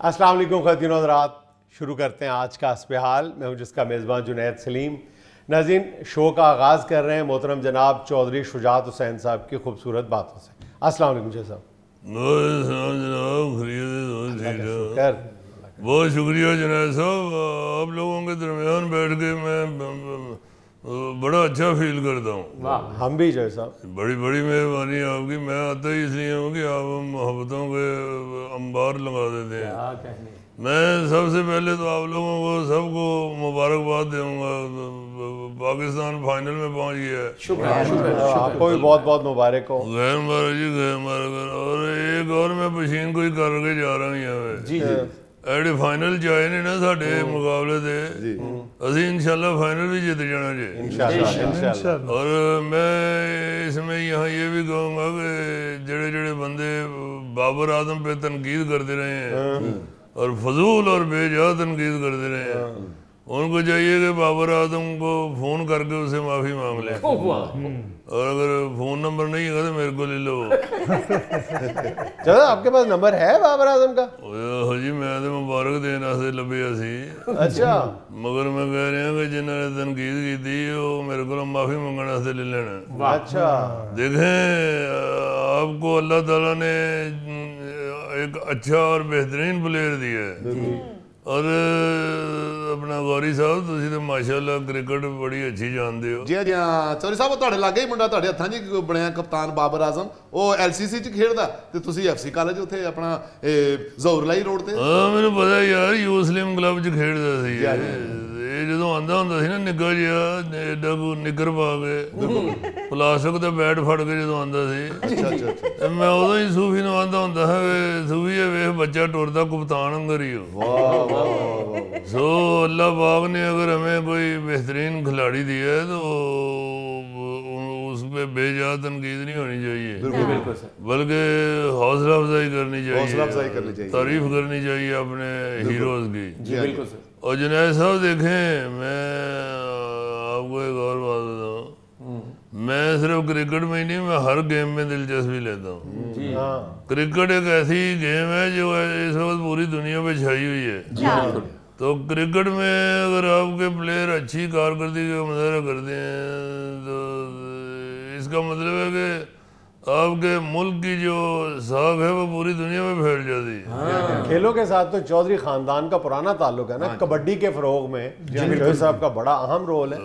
अस्सलाम वालेकुम ख़वातीन और हज़रात, शुरू करते हैं आज का हस्ब-ए-हाल। मैं हूं जिसका मेज़बान जुनैद सलीम। नाज़रीन, शो का आगाज़ कर रहे हैं मोहतरम जनाब चौधरी शुजात हुसैन साहब की खूबसूरत बातों से। अस्सलाम वालेकुम शेख साहब। बहुत शुक्रिया जुनैद साहब, आप लोगों के दरमियान बैठ के मैं बड़ा अच्छा फील करता हूँ। हम भी जो है साहब, बड़ी बड़ी मेहरबानी आपकी। मैं आता ही इसलिए हूँ कि आप मोहब्बतों के अंबार लगा देते हैं। मैं सबसे पहले तो आप लोगों को सबको मुबारकबाद दूंगा, पाकिस्तान फाइनल में पहुँच गया है। शुक्रिया, आपको भी बहुत बहुत मुबारक हो। गैर मुबारक जी, गैर मुबारक। और एक और मैं पशीन कोई करके जा रहा हूँ यहाँ पे जी एडे फाइनल जाए ने ना साढ़े मुकाबले थे, असी इंशाल्लाह फाइनल भी जीत जाना जी इंशाल्लाह। और मैं इसमें यहाँ ये भी कहूँगा कि जड़े जड़े बंदे बाबर आजम पे तनकीद करते रहे हैं और फजूल और बेजा तनकीद करते रहे हैं, उनको चाहिए कि बाबर आजम को फ़ोन करके उसे माफ़ी मांग लें। और अगर फ़ोन नंबर नहीं है तो मेरे को ले लो। चलो, आपके पास नंबर है बाबर आजम का? हो जी, मैं तो मुबारक देने से लभे सी। अच्छा, मगर मैं कह रहा कि जिन्होंने तनकीद की थी वो मेरे को माफ़ी मंगने से ले लेना। अच्छा, देखें, आपको अल्लाह ताला ने एक अच्छा और बेहतरीन प्लेयर दिया है। और अपना गौरी साहब, तुसी तो माशाअल्लाह क्रिकेट बड़ी अच्छी जानते हो। जी हाँ चौधरी साहब, ਤੁਹਾਡੇ ਲਾਗੇ ਹੀ ਮੁੰਡਾ ਤੁਹਾਡੇ ਹੱਥਾਂ 'ਚ ਬਣਿਆ ਕਪਤਾਨ ਬਾਬਰ ਆਜ਼ਮ, ਉਹ LCC 'ਚ ਖੇਡਦਾ ਤੇ ਤੁਸੀਂ FC ਕਾਲਜ ਉੱਥੇ ਆਪਣਾ ਜ਼ਹੂਰਲਾਈ ਰੋਡ ਤੇ। ਮੈਨੂੰ ਪਤਾ ਯਾਰ, ਯੂਸਲਿਮ ਕਲੱਬ 'ਚ ਖੇਡਦਾ ਸੀ ਇਹ ਜਦੋਂ ਆਂਦਾ ਹੁੰਦਾ ਸੀ ਨਾ ਨਿੱਘਾ ਜਿਹਾ ਐਡਾ ਕੋ ਨਿੱਕਰ ਪਾ ਕੇ ਪਲਾਸਟਿਕ ਦਾ ਬੈਟ ਫੜ ਕੇ ਜਦੋਂ ਆਂਦਾ ਸੀ। ਅੱਛਾ, ਮੈਂ ਉਦੋਂ ਹੀ ਸੂਫੀ ਨੂੰ ਆਂਦਾ ਹੁੰਦਾ ਹੈ ਸੂਫੀ ਵੇਖ ਬੱਚਾ ਟੁਰਦਾ ਕਪਤਾਨ ਅੰਦਰ ਹੀ ਹੋ। सो अल्लाह पाक ने अगर हमें कोई बेहतरीन खिलाड़ी दिया है तो उस पर बेजा तनकीद नहीं होनी चाहिए, बल्कि हौसला अफजाई करनी चाहिए, तारीफ करनी चाहिए अपने हीरोज की। और जुनैद साहब देखें, मैं आपको एक और बात बताऊँ, मैं सिर्फ क्रिकेट में ही नहीं, मैं हर गेम में दिलचस्पी लेता हूँ। क्रिकेट एक ऐसी गेम है जो इस वक्त पूरी दुनिया पे छाई हुई है। तो क्रिकेट में अगर आपके प्लेयर अच्छी कारकर्दगी का मुजाहरा करते हैं तो इसका मतलब है कि आपके मुल्क की जो साख है वो पूरी दुनिया में फैल जाती है। खेलों के साथ तो चौधरी खानदान का पुराना ताल्लुक है ना, कबड्डी के फरोग में चौधरी साहब का बड़ा अहम रोल है।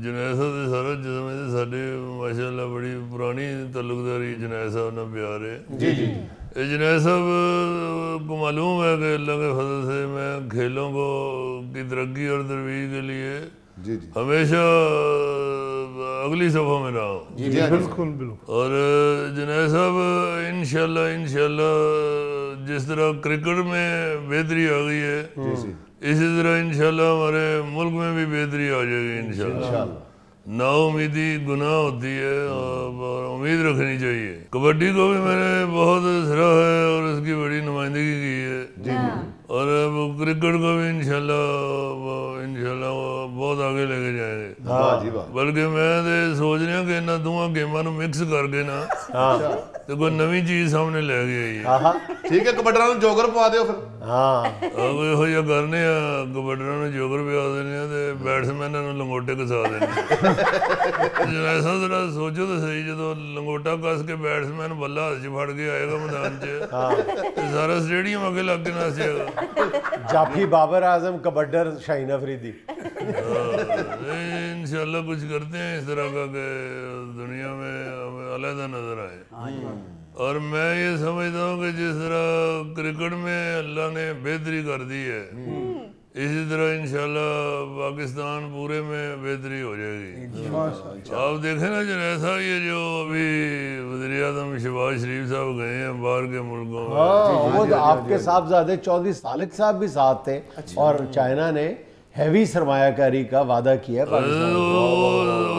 जुनैद साहब सारा जिसमें साढ़े माशाअल्लाह बड़ी पुरानी तल्लुकदारी जुनैद साहब ना प्यार है। जी जी, जुनैद साहब को मालूम है कि अल्लाह के फजल से मैं खेलों को की तरक्की और तरवीज के लिए हमेशा अगली सफ़ा में रहा हूँ। बिल्कुल। और जुनैद साहब इंशाल्लाह जिस तरह क्रिकेट में बेहतरी आ गई है, इसी तरह इंशाल्लाह हमारे मुल्क में भी बेहतरी आ जाएगी इंशाल्लाह। नाउमीदी गुनाह होती है और उम्मीद रखनी चाहिए। कबड्डी को भी मैंने बहुत सराहा है और उसकी बड़ी नुमाइंदगी की है। और अब क्रिकेट को भी इंशाल्लाह बहुत आगे लेके जाएंगे। बल्कि मैं तो सोच रहा कि इन्होंने दोनों गेमां नूं मिक्स करके ना तो कोई नवी चीज़ सामने ले गई है। ठीक है, कबड्डਰਾਂ ਨੂੰ ਜੋਗਰ ਪਵਾ ਦਿਓ ਫਿਰ। ਇਹੋ ਜਿਹਾ ਕਰਨੇ ਆ, ਕਬੱਡਰਾਂ ਨੂੰ ਜੋਗਰ ਪਿਆ ਦੇਣੇ ਆ ਤੇ ਬੈਟਸਮੈਨਾਂ ਨੂੰ ਲੰਗੋਟੇ ਘਸਾ ਦੇਣੇ। ਜਰਾ ਜ਼ਰਾ ਸੋਚੋ ਤਾਂ ਸਹੀ, ਜਦੋਂ ਲੰਗੋਟਾ ਕੱਸ ਕੇ ਬੈਟਸਮੈਨ ਬੱਲਾ ਹੱਥ 'ਚ ਫੜ ਕੇ ਆਏਗਾ ਮੈਦਾਨ 'ਚ ਤੇ ਸਾਰਾ ਸਟੇਡੀਅਮ ਅੱਗੇ ਲੱਗ ਕੇ ਨਾਚੇਗਾ। जाफी बाबर आजम कबड्डर शाहीन अफरीदी। इंशाल्लाह कुछ करते हैं इस तरह का कि दुनिया में हमें अलग नजर आए। और मैं ये समझता हूँ कि जिस तरह क्रिकेट में अल्लाह ने बेहतरी कर दी है, इसी तरह इंशाल्लाह पाकिस्तान पूरे में बेहतरी हो जाएगी। आप देखें ना जुनैद साहब, ये जो अभी वज़ीर-ए-आज़म शहबाज शरीफ साहब गए हैं बाहर के मुल्कों में, वो आपके साहबजादे चौधरी सालिक साहब भी साथ थे और चाइना ने हैवी सरमायाकारी का वादा किया है।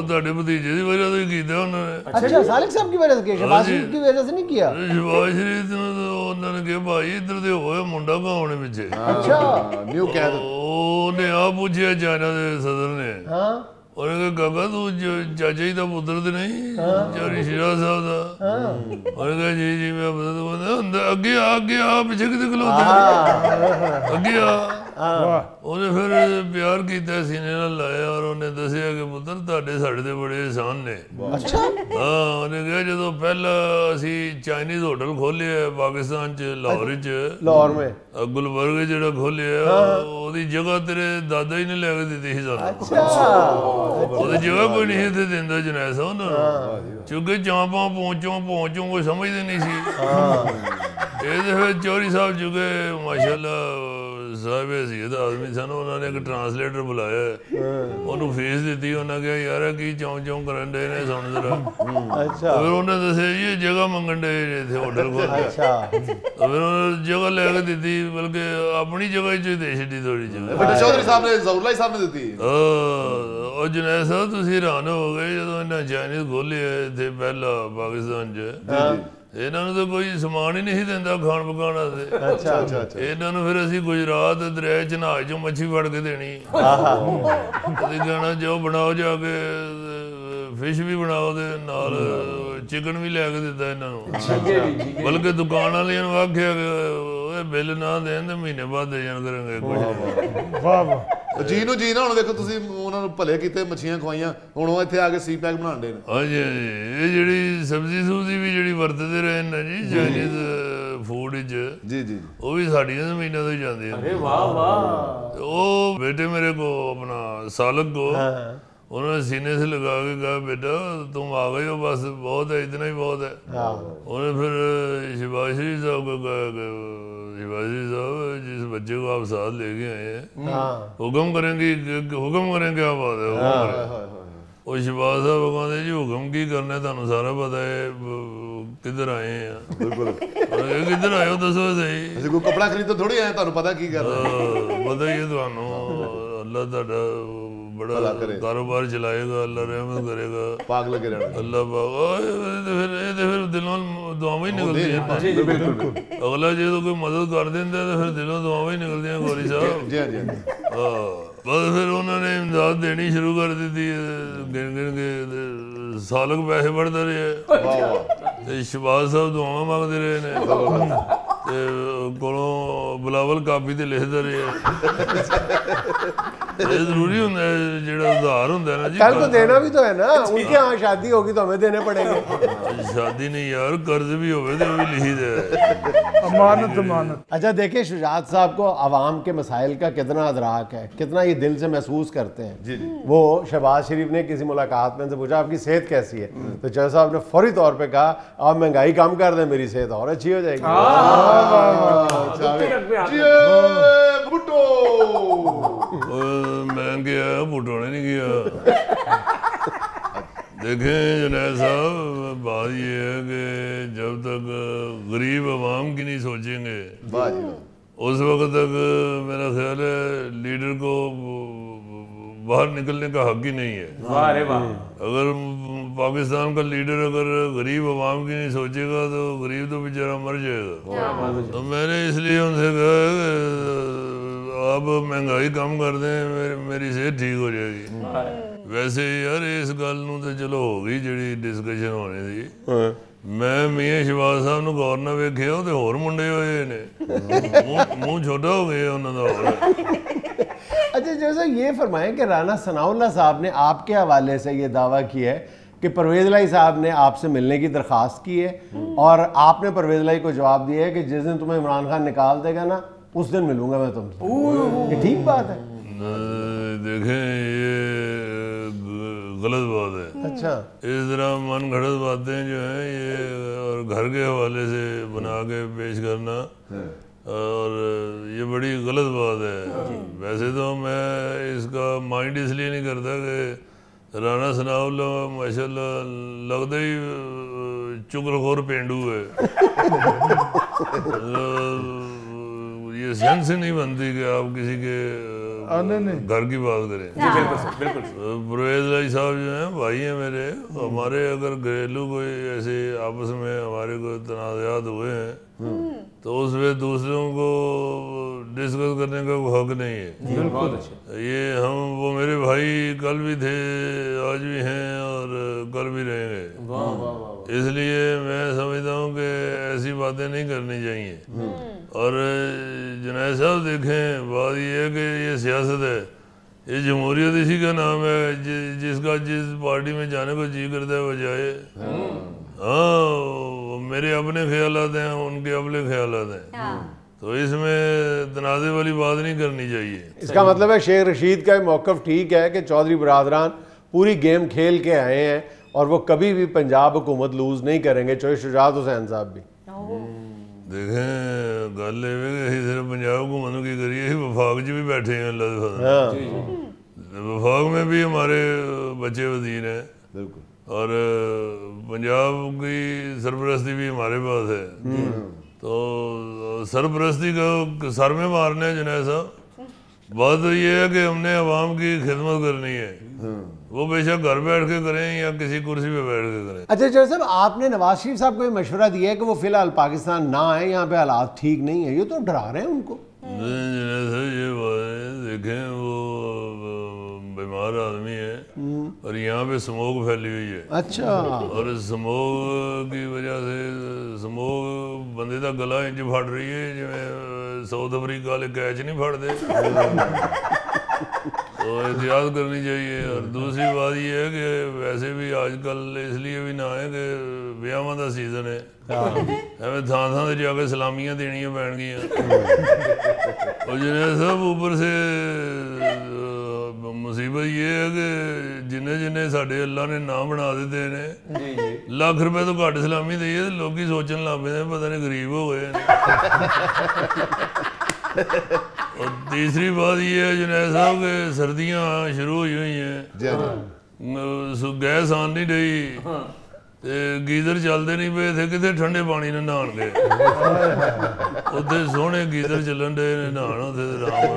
ਤੁਹਾਡੇ ਭਤੀਜੇ ਦੀ ਵਜ੍ਹਾ ਤੋਂ ਹੀ ਕੀਤਾ ਉਹਨਾਂ ਨੇ। अच्छा, सालिक साहब की वजह से किया, शहबाज शरीफ की वजह से नहीं किया। शहबाज शरीफ ਨੂੰ ਉਹਨਾਂ ਨੇ ਕਿਹਾ ਭਾਈ ਇੱਧਰ ਦੇ ਹੋਏ ਮੁੰਡਾ ਕਹਾਉਣੇ ਪਿੱਛੇ। अच्छा, ਨਿਊ ਕਹਿ ਉਹਨੇ ਆ ਪੁੱਛਿਆ ਚਾਈਨਾ ਦੇ ਸਦਰ ਨੇ, ਉਹਨੇ ਕਿਹਾ ਕਾਕਾ ਤੂੰ ਚਾਚਾ ਜੀ ਦਾ ਪੁੱਤਰ ਤੇ ਨਹੀਂ ਚੌਧਰੀ ਸ਼ਿਰਾਜ਼ ਸਾਹਿਬ ਦਾ? ਉਹਨੇ ਕਿਹਾ ਜੀ ਜੀ ਮੈਂ ਪੁੱਤਰ। ਅੱਗੇ ਆ ਪਿੱਛੇ ਕਿਤੇ ਖਲੋਤੇ ਅੱਗੇ ਆ। ਉਹਨੇ ਫਿਰ ਪਿਆਰ ਕੀਤਾ, ਸੀਨੇ ਨਾਲ ਲਾਇਆ ਔਰ ਉਹਨੇ ਦੱਸਿਆ ਕਿ ਪੁੱਤਰ ਤੁਹਾਡੇ ਸਾਡੇ ਤੇ ਬੜੇ ਅਹਿਸਾਨ ਨੇ। ਹਾਂ, ਉਹਨੇ ਕਿਹਾ ਜਦੋਂ ਪਹਿਲਾਂ ਅਸੀਂ ਚਾਈਨੀਜ਼ ਹੋਟਲ ਖੋਲਿਆ ਪਾਕਿਸਤਾਨ ਚ ਲਾਹੌਰ ਵਿੱਚ ਗੁਲਬਰਗ ਜਿਹੜਾ ਖੋਲਿਆ ਉਹਦੀ ਜਗ੍ਹਾ ਤੇਰੇ ਦਾਦਾ ਹੀ ਨੇ ਲੈ ਕੇ ਦਿੱਤੀ ਸੀ ਸਾਨੂੰ। ਉਹਦੀ ਜਗ੍ਹਾ ਕੋਈ ਨਹੀਂ ਇੱਥੇ ਦਿੰਦਾ ਜੁਨੈਦ ਸਾਹਿਬ ਉਹਨਾਂ ਨੂੰ, ਕਿਉਂਕਿ ਚਾਂਪਾਂ ਪਹੁੰਚੋਂ ਕੋਈ ਸਮਝਦੇ ਨਹੀਂ ਸੀ। ਇਹਦੇ ਫਿਰ ਚੌਧਰੀ ਸਾਹਿਬ ਚੁੱਕੇ ਮਾਸ਼ਾਅੱਲਾ ਸਾਹਿਬ ਹੈਸੀਅਤ ਆਦਮੀ ਸਨ। ਉਹਨਾਂ ਨੇ ਇੱਕ ਟਰਾਂਸਲੇਟਰ ਬੁਲਾਇਆ, ਉਹਨੂੰ ਫੀਸ ਦਿੱਤੀ। ਉਹਨਾਂ ਕਿਹਾ ਯਾਰ ਕੀ ਚੌਂ ਕਰਨ ਦੇ ਨੇ ਸੁਣ ਜ਼ਰਾ। ਫਿਰ ਉਹਨੇ ਦੱਸਿਆ ਜੀ ਇਹ ਜਗ੍ਹਾ ਮੰਗਣ ਦੇ ਇੱਥੇ ਹੋਟਲ ਖੋਲ੍ਹਿਆ। ਫਿਰ ਉਹਨੇ ਜਗ੍ਹਾ ਲੈ ਕੇ ਦਿੱਤੀ, ਬਲਕਿ ਆਪਣੀ ਜਗ੍ਹਾ 'ਚ ਦੇ ਛੱਡੀ ਥੋੜ੍ਹੀ ਜਗ੍ਹਾ। ਚੌਧਰੀ ਸਾਹਿਬ ਨੇ ਜ਼ੌਰਲਾਈ ਸਾਹਿਬ ਨੇ ਦਿੱਤੀ। ਉਹ ਜੁਨੈਦ ਸਾਹਿਬ ਤੁਸੀਂ ਹੈਰਾਨ ਹੋ ਗਏ ਜਦੋਂ ਇਹਨਾਂ ਚਾਈਨੀਜ਼ ਖੋਲ੍ਹੇ ਇੱਥੇ ਪਹਿਲਾਂ ਪਾਕਿਸਤਾਨ 'ਚ। ਇਹਨਾਂ ਨੂੰ ਤਾਂ ਕੋਈ ਸਮਾਨ ਹੀ ਨਹੀਂ ਦਿੰਦਾ ਖਾਣ ਪਕਾਉਣ ਵਾਸਤੇ। ਇਹਨਾਂ ਨੂੰ ਫਿਰ ਅਸੀਂ ਗੁਜਰਾਤ ਦਰਿਆ ਚਨਾਜ ਚੋਂ ਮੱਛੀ ਫੜ ਕੇ ਦੇਣੀ। ਅਸੀਂ ਕਹਿਣਾ ਜੋ ਬਣਾਓ ਜਾ ਕੇ, ਫਿਸ਼ ਵੀ ਬਣਾਓ ਤੇ ਨਾਲ ਚਿਕਨ ਵੀ ਲੈ ਕੇ ਦਿੱਤਾ ਇਹਨਾਂ ਨੂੰ। ਬਲਕਿ ਦੁਕਾਨ ਵਾਲਿਆਂ ਨੂੰ ਆਖਿਆ ਕਿ ਬਿੱਲ ਨਾ ਦੇਣ ਤੇ ਮਹੀਨੇ ਬਾਅਦ ਦੇ ਜਾਣ ਕਰਾਂਗੇ ਕੁਝ। ਵਾਹ ਜੀ ਨੂੰ ਜੀ ਨਾ। ਹੁਣ ਵੇਖੋ ਤੁਸੀਂ ਉਹਨਾਂ ਨੂੰ ਭਲੇ ਕੀਤੇ, ਮੱਛੀਆਂ ਖਵਾਈਆਂ, ਹੁਣ ਉਹ ਇੱਥੇ ਆ ਕੇ ਸੀ ਪੈਕ ਬਣਾਉਣ ਦੇ ਨੇ। ਹਾਂਜੀ ਇਹ ਜਿਹੜੀ ਸਬਜ਼ੀ ਸੁਬਜ਼ੀ ਵੀ ਜਿਹੜੀ ਵਰਤਦੇ ਰਹੇ ਨਾ ਜੀ ਚਾਈਨੀਜ਼ ਫੂਡ ਵਿੱਚ, ਜੀ ਉਹ ਵੀ ਸਾਡੀਆਂ ਜ਼ਮੀਨਾਂ ਤੋਂ ਹੀ ਜਾਂਦੀਆਂ। ਅਰੇ ਵਾਹ ਵਾਹ। ਉਹ ਬੇਟੇ ਮੇਰੇ ਕੋ ਆਪਣਾ ਸਾਲਕ ਕੋ उन्होंने सीने से लगा के कहा बेटा तुम आ गए हो, बस बहुत है, इतना ही बहुत है। उन्होंने फिर शिवाजी शरीफ साहब को कहा कि शिवाजी शरीफ साहब जिस बच्चे को आप साथ लेके आए हैं हुक्म करेंगे क्या बात है, हुक्म करें। और शिवाज साहब कहते जी हुक्म की करना है, तुहानू सारा पता है किधर आए हैं। बिल्कुल किधर आए हो दसो सही, ਅਸੀਂ ਕੋਈ ਕਪੜਾ ਖਰੀਦਣ ਥੋੜੀ ਆਏ, ਤੁਹਾਨੂੰ ਪਤਾ ਕੀ ਕਰਨਾ। पता ही है तुहानू, अल्लाह तुहाडा बड़ा कारोबार चलाएगा, अल्लाह रहमत करेगा, पाक लगे रहना अल्लाह फिर दिलों दुआवां ही निकलती हैं। अगला जो कोई मदद कर देंदा तो फिर दिलों दुआवां ही निकलती हैं गौरी साहब। जी हाँ जी हाँ। बस फिर उन्होंने इमदाद देनी शुरू कर दी थी, गिन गिन के सालक पैसे बढ़ते रहे। शहबाज साहब दुआवां मांगते रहे ने, कोलों बिलावल कापी ते लिखते रहे। जरूरी होंगे जेड़ा उधार होंगे ना जी, कल को देना भी तो है ना, उनके यहाँ शादी होगी तो हमें देने पड़ेंगे। शादी नहीं यार, कर्ज भी होवे तो भी लिखी दे, अमानत अमानत। अच्छा देखिए शुजात साहब को आवाम के मसाइल का कितना अदराक है, कितना ये दिल से महसूस करते हैं। जी जी। वो शहबाज शरीफ ने किसी मुलाकात में से पूछा आपकी सेहत कैसी है, तो चौधरी साहब ने फौरी तौर पे कहा आप महंगाई कम कर दें, मेरी सेहत और अच्छी हो जाएगी। भुट्टो मैं गया, भुट्टो ने नहीं गया। देखें जुनैद साहब, बात ये है कि जब तक गरीब आवाम की नहीं सोचेंगे उस वक्त तक मेरा ख्याल है लीडर को बाहर निकलने का हक ही नहीं है। वाह रे वाह। अगर पाकिस्तान का लीडर अगर गरीब आवाम की नहीं सोचेगा तो गरीब तो बेचारा मर जाएगा। तो मैंने इसलिए उनसे कहा आप महंगाई कम कर दें, मेरी सेहत ठीक हो जाएगी। वैसे यार इस गल नूं ते चलो हो गई जिहड़ी डिस्कशन होने दी। मैं मियां शहबाज साहब नूं गौर नाल वेखिया ते होर मुंडे होए ने, मूँह छोटा हो गया उन्हां दा होर। अच्छा जैसे ये फरमाएं कि राना सनाउल्लाह साहब ने आपके हवाले से ये दावा किया है कि परवेज़ लाई साहब ने आपसे मिलने की दरख्वास्त की है और आपने परवेज़ लाई को जवाब दिया है कि जिस दिन तुम्हें इमरान खान निकाल देगा ना उस दिन मिलूंगा मैं तुमसे। ये ठीक बात है? देखें ये गलत बात है। अच्छा इस तरह मन घड़त बातें जो हैं ये और घर के हवाले से बना के पेश करना और ये बड़ी गलत बात है। वैसे तो मैं इसका माइंड इसलिए नहीं करता कि राना सनाउल्लाह माशाल्लाह लगता ही चुगलखोर पेंडू है। ये सेंस ही नहीं बनती कि आप किसी के घर की बात करें। बिल्कुल। परवेज़ लाई साहब जो हैं भाई हैं मेरे, हमारे अगर घरेलू कोई ऐसे आपस में हमारे कोई तनाज़ात हुए हैं तो उसमें दूसरों को ڈسکس کرنے کا کوئی حق نہیں ہے. بہت اچھا. یہ وہ میرے بھائی کل بھی تھے, آج بھی ہیں اور کل بھی رہیں گے. اس لیے میں سمجھتا ہوں کہ ایسی باتیں نہیں کرنی چاہیے. اور جنید صاحب دیکھیں, بات یہ ہے کہ یہ سیاست ہے, یہ جمہوریت اسی کا نام ہے. جس کا جس پارٹی میں جانے کو جی کرتا ہے وہ جائے. ہاں, میرے اپنے خیالات ہیں, ان کے اپنے خیالات ہیں, تو اس میں تنازع والی بات نہیں کرنی چاہیے. اس کا مطلب ہے شیخ رشید کا موقف ٹھیک ہے کہ چودھری برادران پوری گیم کھیل کے آئے ہیں اور وہ کبھی بھی پنجاب حکومت لوز نہیں کریں گے, چوہدری شجاعت حسین صاحب بھی. دیکھیں گل یہ صرف پنجاب حکومتوں کی کریے, وفاق بھی بیٹھے ہیں اللہ کے فضل. وفاق میں بھی ہمارے بچے وزیر ہیں, بالکل, اور پنجاب کی سرپرستی بھی ہمارے پاس ہے. تو سرپرستی کو سر میں مارنا ہے جنید صاحب. بات تو یہ ہے کہ ہم نے عوام کی خدمت کرنی ہے, وہ بے شک گھر بیٹھ کے کریں یا کسی کرسی پہ بیٹھ کے کریں. اچھا جنید صاحب, آپ نے نواز شریف صاحب کو یہ مشورہ دیا ہے کہ وہ فی الحال پاکستان نہ آئے, یہاں پہ حالات ٹھیک نہیں ہیں, یہ تو ڈرا رہے ہیں ان کو. جنید صاحب یہ بات ہے, دیکھیں وہ بیمار آدمی ہے اور یہاں پہ سموگ پھیلی ہوئی ہے. اچھا. اور سموگ کی وجہ سے سموگ بندے کا گلا انج پھٹ رہی ہے جی ساؤتھ افریقہ والے کیچ نہیں پھڑتے. تو احتیاط کرنی چاہیے. اور دوسری بات یہ ہے کہ ویسے بھی آج کل اس لیے بھی نہ آئے کہ بیاواں دا سیزن ہے, ایویں تھان تھان سے جا کے سلامیاں دینیاں پین گیاں. اور جنید صاحب اوپر سے مصیبت یہ ہے کہ جنہیں ساڈے اللہ نے نام بنا دیتے ہیں, لاکھ روپے تو گھٹ سلامی دئیے تو لوگ سوچن لگ پہ پتہ نہیں غریب ہو گئے. اور تیسری بات یہ ہے جنید صاحب کہ سردیاں شروع ہوئی ہیں, گیس آن نہیں رہی, گیزر چلتے نہیں پے تھے, کتنے ٹھنڈے پانی نے نہان گئے. اتنے سونے گیزر چلن ڈے نہان اتنے آرام.